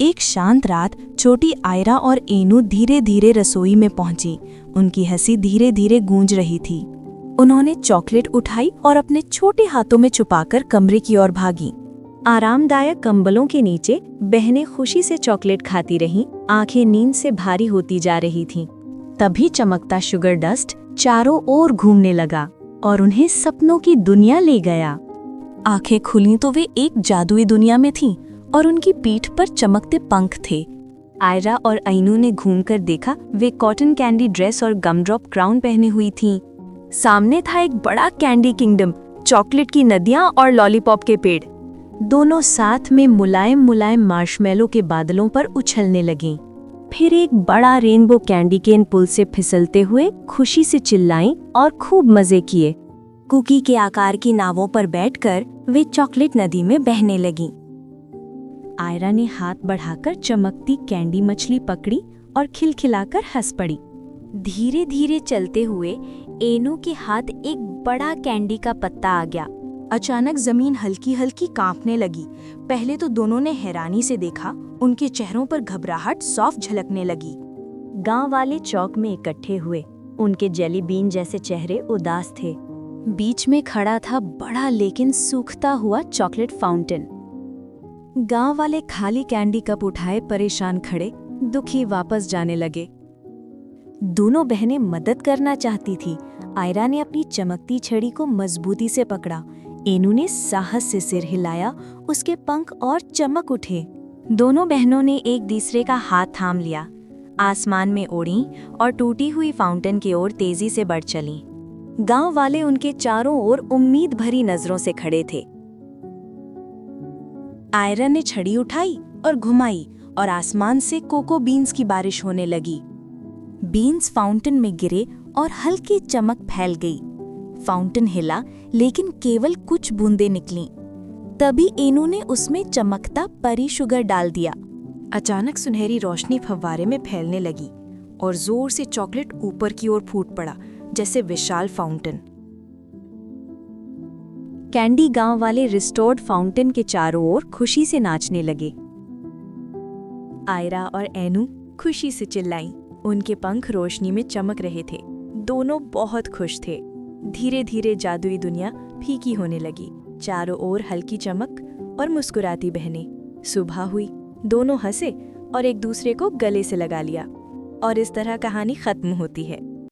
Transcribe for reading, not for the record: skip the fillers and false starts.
एक शांत रात छोटी आयरा और एनू धीरे धीरे रसोई में पहुंची। उनकी हंसी धीरे धीरे गूंज रही थी। उन्होंने चॉकलेट उठाई और अपने छोटे हाथों में छुपाकर कमरे की ओर भागी। आरामदायक कंबलों के नीचे बहनें खुशी से चॉकलेट खाती रहीं, आंखें नींद से भारी होती जा रही थीं। तभी चमकता शुगर डस्ट चारों ओर घूमने लगा और उन्हें सपनों की दुनिया ले गया। आंखें खुली तो वे एक जादुई दुनिया में थीं और उनकी पीठ पर चमकते पंख थे। आयरा और ऐनू ने घूमकर देखा, वे कॉटन कैंडी ड्रेस और गमड्रॉप क्राउन पहने हुई थीं। सामने था एक बड़ा कैंडी किंगडम, चॉकलेट की नदियां और लॉलीपॉप के पेड़। दोनों साथ में मुलायम मुलायम मार्शमेलो के बादलों पर उछलने लगीं। फिर एक बड़ा रेनबो कैंडी केन पुल से फिसलते हुए खुशी से चिल्लाईं और खूब मजे किए। कुकी के आकार की नावों पर बैठकर वे चॉकलेट नदी में बहने लगीं। आयरा ने हाथ बढ़ाकर चमकती कैंडी मछली पकड़ी और खिलखिलाकर हंस पड़ी। धीरे धीरे चलते हुए एनू के हाथ एक बड़ा कैंडी का पत्ता आ गया। अचानक जमीन हल्की हल्की कांपने लगी। पहले तो दोनों ने हैरानी से देखा, उनके चेहरों पर घबराहट साफ झलकने लगी। गांव वाले चौक में इकट्ठे हुए। उनके जेली बीन जैसे चेहरे उदास थे। बीच में खड़ा था बड़ा लेकिन सूखता हुआ चॉकलेट फाउंटेन। गांव वाले खाली कैंडी कप उठाए परेशान खड़े, दुखी वापस जाने लगे। दोनों बहनें मदद करना चाहती थी। आयरा ने अपनी चमकती छड़ी को मजबूती से पकड़ा। एनू ने साहस से सिर हिलाया, उसके पंख और चमक उठे। दोनों बहनों ने एक दूसरे का हाथ थाम लिया, आसमान में उड़ीं और टूटी हुई फाउंटेन की ओर तेजी से बढ़ चलीं। गांव वाले उनके चारों ओर उम्मीद भरी नजरों से खड़े थे। आयरन ने छड़ी उठाई और घुमाई और आसमान से कोको बीन्स की बारिश होने लगी। बीन्स फाउंटेन में गिरे और हल्की चमक फैल गई। फाउंटेन हिला, लेकिन केवल कुछ बूंदें निकलीं। तभी एनू ने उसमें चमकता परी शुगर डाल दिया। अचानक सुनहरी रोशनी फव्वारे में फैलने लगी और जोर से चॉकलेट ऊपर की ओर फूट पड़ा, जैसे विशाल फाउंटेन। कैंडी गांव वाले रिस्टोर्ड फाउंटेन के चारों ओर खुशी से नाचने लगे। आयरा और एनू खुशी से चिल्लाईं। उनके पंख रोशनी में चमक रहे थे। दोनों बहुत खुश थे। धीरे धीरे जादुई दुनिया फीकी होने लगी। चारों ओर हल्की चमक और मुस्कुराती बहनें। सुबह हुई, दोनों हंसे और एक दूसरे को गले से लगा लिया। और इस तरह कहानी खत्म होती है।